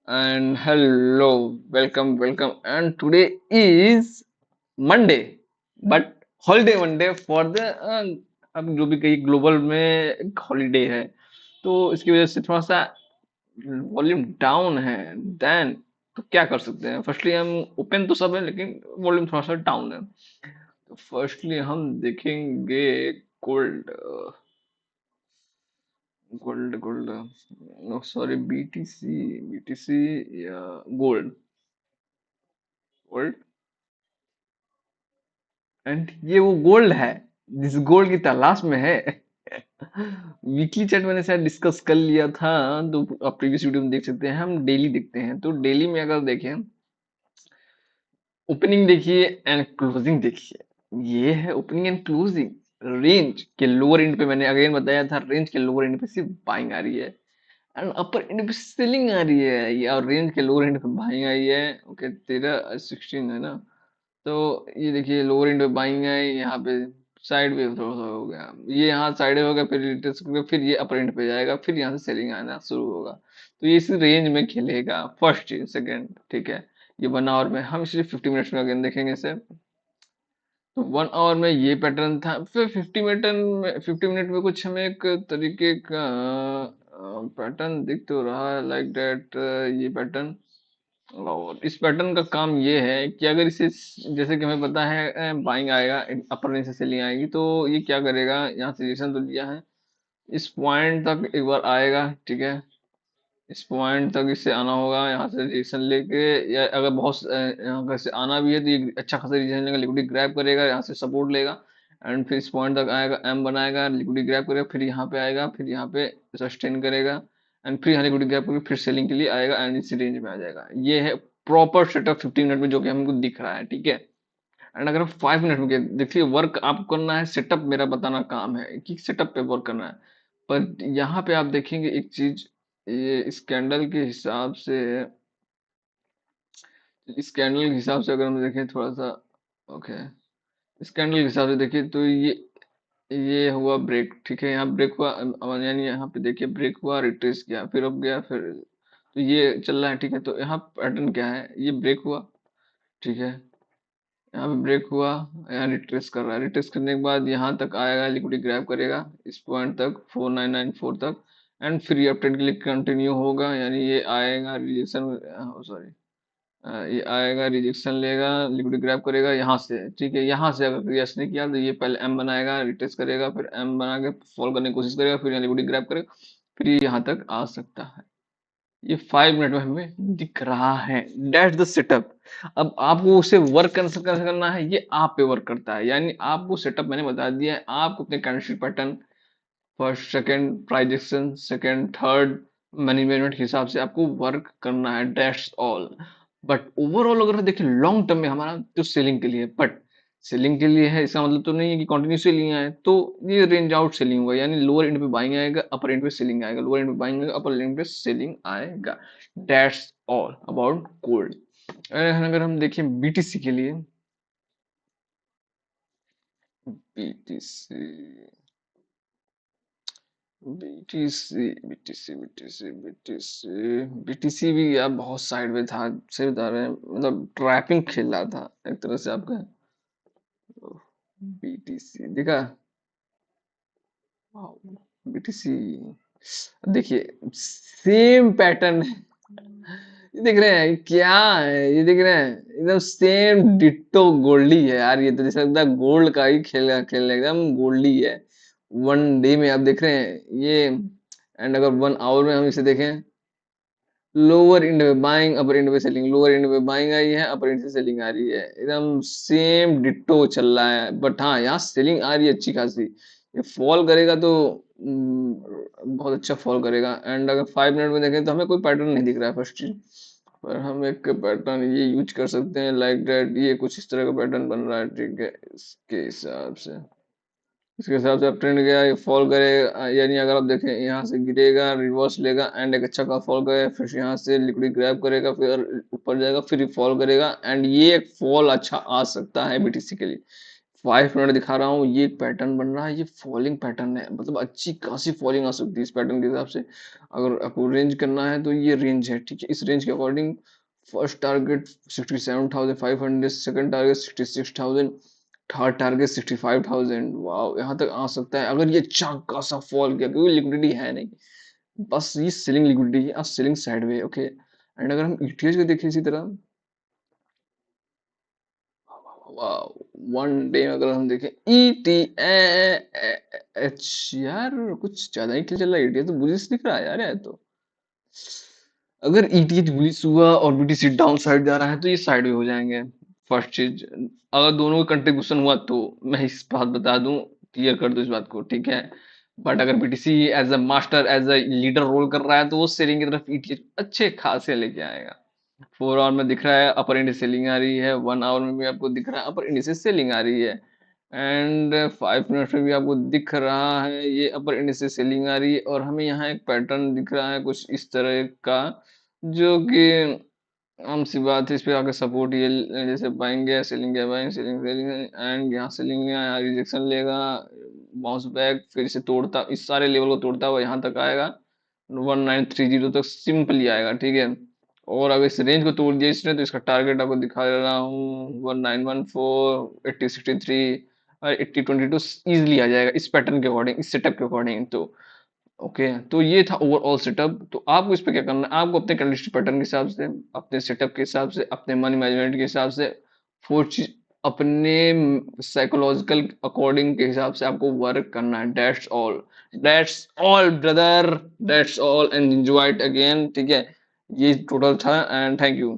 And hello, welcome. And today is Monday, but holiday Monday for the अब जो भी कहीं ग्लोबल में एक हॉलीडे है, तो इसकी वजह से थोड़ा सा वॉल्यूम डाउन है। देन तो क्या कर सकते हैं? फर्स्टली हम ओपन तो सब है, लेकिन वॉल्यूम थोड़ा सा डाउन है। तो फर्स्टली हम देखेंगे gold. Gold no sorry, BTC या गोल्ड। गोल्ड। एंड ये वो गोल्ड है जिस गोल्ड की तलाश में है। वीकली चैट मैंने शायद डिस्कस कर लिया था, तो आप प्रीवियस वीडियो में देख सकते हैं। हम डेली देखते हैं, तो डेली में अगर देखें, ओपनिंग देखिए एंड क्लोजिंग देखिए। ये है ओपनिंग एंड क्लोजिंग। रेंज के लोअर एंड पे मैंने अगेन बताया था, रेंज के लोअर एंड पे सिर्फ बाइंग आ रही है एंड अपर एंड पे सेलिंग आ रही है। ये और रेंज के लोअर एंड पे बाइंग आई है। ओके, 13 16 है ना। तो ये देखिए लोअर एंड पे बाइंग है, यहाँ पे साइड वेव थोड़ा सा हो गया, ये यहाँ साइड वेव हो गया, फिर रिट्रेस करके फिर ये अपर एंड पे जाएगा, फिर यहाँ से सेलिंग आना शुरू होगा। तो ये इस रेंज में खेलेगा, फर्स्ट चीज। सेकंड, ठीक है, ये 1 आवर में हम इसलिए 50 मिनट्स में अगेन देखेंगे इसे। तो 1 आवर में ये पैटर्न था, फिर 50 मिनट में कुछ हमें एक तरीके का पैटर्न दिख तो रहा है, लाइक दैट। ये पैटर्न, और इस पैटर्न का काम ये है कि अगर इसे, जैसे कि हमें पता है बाइंग आएगा, अपर रेंज से सेलिंग आएगी, तो ये क्या करेगा, यहाँ से रेजिस्टेंस तो लिया है, इस पॉइंट तक एक बार आएगा, ठीक है। इस पॉइंट तक इससे आना होगा, यहाँ से रेजिस्टेंस लेके, या अगर बहुत यहाँ का से आना भी है तो ये अच्छा खासा रेजिस्टेंस लेगा, लिक्विडिटी ग्रैब करेगा, यहाँ से सपोर्ट लेगा एंड फिर इस पॉइंट तक आएगा, एम बनाएगा, लिक्विडिटी ग्रैब करेगा, फिर यहाँ पे आएगा, फिर यहाँ पे सस्टेन करेगा एंड फिर यहाँ लिक्विडिटी ग्रैब करके फिर सेलिंग के लिए आएगा एंड इसी रेंज में आ जाएगा। ये है प्रॉपर सेटअप 15 मिनट में, जो कि हमको दिख रहा है, ठीक है। एंड अगर हम 5 मिनट में देखिए, वर्क आपको करना है, सेटअप मेरा बताना काम है कि सेटअप पे वर्क करना है। पर यहाँ पे आप देखेंगे एक चीज, ये इस कैंडल के हिसाब से, अगर हम देखें थोड़ा सा, ओके, इस कैंडल के हिसाब से देखिए, तो ये हुआ ब्रेक, ठीक है, यहाँ ब्रेक हुआ, यानी यहाँ पे देखिए ब्रेक हुआ, रिट्रेस किया, फिर अब गया, फिर तो ये चल रहा है, ठीक है। तो यहाँ पैटर्न क्या है, ये ब्रेक हुआ, ठीक है, यहाँ पे ब्रेक हुआ, यहाँ रिट्रेस कर रहा है, रिट्रेस करने के बाद यहाँ तक आएगा, लिक्विडिटी ग्रैब करेगा इस पॉइंट तक, 4994 तक एंड फिर ये अपट्रेंड के लिए कंटिन्यू होगा, यानी ये आएगा रिजेक्शन, सॉरी, ये आएगा रिजेक्शन लेगा, लिक्विडिटी ग्रैब करेगा यहाँ से, ठीक है। यहाँ से अगर क्लियर नहीं किया तो ये पहले एम बनाएगा, रिट्रेस करेगा, फिर एम बना के फॉलो करने की कोशिश करेगा, फिर यहाँ लिक्विडिटी ग्रैब करेगा, फिर ये यहाँ तक आ सकता है। ये 5 मिनट में हमें दिख रहा है, दैट्स द सेटअप। अब आपको उसे वर्क करना है, ये आप पे वर्क करता है, यानी आपको सेटअप मैंने बता दिया है, आपको अपने candlestick pattern, first second price action, second third money management के हिसाब से आपको वर्क करना है, दैट्स ऑल। बट ओवरऑल अगर देखिए लॉन्ग टर्म में हमारा जो सेलिंग के लिए, बट सेलिंग के लिए है, इसका मतलब तो नहीं है कि कंटिन्यू सेलिंग आए, तो ये रेंज आउट सेलिंग होगा, यानी लोअर एंड पे बाइंग आएगा, अपर एंड पे सेलिंग आएगा, लोअर एंड पे बाइंग आएगा, अपर एंड पे सेलिंग आएगा। That's all about gold. अगर हम देखें बीटीसी के लिए, बीटीसी बीटीसी भी यार बहुत साइड में था, सही बता रहे हैं, मतलब ट्रैपिंग खेल रहा था एक तरह से आपका। बीटीसी देखा, बीटीसी देखिए सेम पैटर्न है, ये देख रहे हैं क्या है, ये देख रहे हैं एकदम सेम डिट्टो गोल्डी है यार, ये तो जैसे लगता है गोल्ड का ही खेल एकदम गोल्डी है। 1 डे में आप देख रहे हैं ये, एंड अगर 1 आवर में हम इसे देखें, लोअर एंड में बाइंग, अपर एंड पे सेलिंग, लोअर एंड में बाइंग आई है, अपर एंड से सेलिंग आ रही है, एकदम सेम डिट्टो चल रहा है। बट हाँ, यहाँ सेलिंग आ रही है अच्छी खासी, ये फॉल करेगा तो बहुत अच्छा फॉल करेगा। एंड अगर 5 मिनट में देखें तो हमें कोई पैटर्न नहीं दिख रहा है फर्स्ट चीज, पर हम एक पैटर्न ये यूज कर सकते हैं, लाइक दैट, ये कुछ इस तरह का पैटर्न बन रहा है, ठीक है। इसके हिसाब से अप ट्रेंड गया, ये फॉल करेगा, यानी अगर आप देखें यहाँ से गिरेगा, रिवर्स लेगा एंड एक अच्छा का फॉल करेगा, फिर यहाँ से लिक्विड ग्रैब करेगा, फिर ऊपर जाएगा, फिर फॉल करेगा एंड ये एक फॉल अच्छा आ सकता है बीटीसी के लिए। 5 मिनट दिखा रहा हूँ, ये एक पैटर्न बन रहा है, ये फॉलिंग पैटर्न है, मतलब अच्छी खासी फॉलिंग आ सकती है इस पैटर्न के हिसाब से। अगर आपको रेंज करना है तो ये रेंज है, ठीक है। इस रेंज के according first target 67,500, second target 66,000, third target 65,000। वाह, यहाँ तक आ सकता है अगर ये अच्छा खासा फॉल किया, क्योंकि लिक्विडिटी है नहीं, बस ये सेलिंग लिक्विडिटी है, सेलिंग साइडवे, ओके। एंड अगर हम ईटीएच को देखें इसी तरह, वन डे में अगर हम देखें ई टी एच, यार कुछ ज्यादा ही चल रहा है। ईटीएच तो बुलिश दिख रहा है यार, ये तो अगर ईटीएच बुलिश हुआ और बीटीसी डाउन साइड जा रहा है तो ये साइड में हो जाएंगे। फर्स्ट चीज, अगर दोनों का कंट्रीब्यूशन हुआ तो मैं इस बात बता दूं, क्लियर कर दूं इस बात को, ठीक है। बट अगर BTC as a master, as a leader role कर रहा है तो वो सेलिंग की तरफ ईटीएच अच्छे खासे लेके आएगा। 4 आवर में दिख रहा है अपर इंड सेलिंग आ रही है, 1 आवर में भी आपको दिख रहा है अपर इंड से सेलिंग आ रही है, एंड 5 मिनट में भी आपको दिख रहा है ये अपर इंड से सेलिंग आ रही है। और हमें यहाँ एक पैटर्न दिख रहा है कुछ इस तरह का, जो कि आम सी बात है, इस पे आके सपोर्ट ये जैसे बाइंग है, सेलिंग है, बाइंग, सेलिंग, सेलिंग, एंड यहाँ सेलिंग है, यहाँ रिजेक्शन लेगा, बाउंस बैक, फिर से तोड़ता, इस सारे लेवल को तोड़ता हुआ यहाँ तक आएगा, 1930 तक सिंपली आएगा, ठीक है। और अगर इस रेंज को तोड़ दिया इसने तो इसका टारगेट आपको दिखा रहा हूँ 1914, 8063 और 8022 इजिली आ जाएगा इस पैटर्न के अकॉर्डिंग, इस सेटअप के अकॉर्डिंग। तो ओके, तो ये था ओवरऑल सेटअप। तो आपको इस पे क्या करना है, आपको अपने कंडीशन पैटर्न के हिसाब से, अपने सेटअप के हिसाब से, अपने मनी मैनेजमेंट के हिसाब से, फोर चीज अपने साइकोलॉजिकल अकॉर्डिंग के हिसाब से आपको वर्क करना है। That's all brother, that's all, and enjoy it again, ठीक है। ये टोटल था, एंड थैंक यू।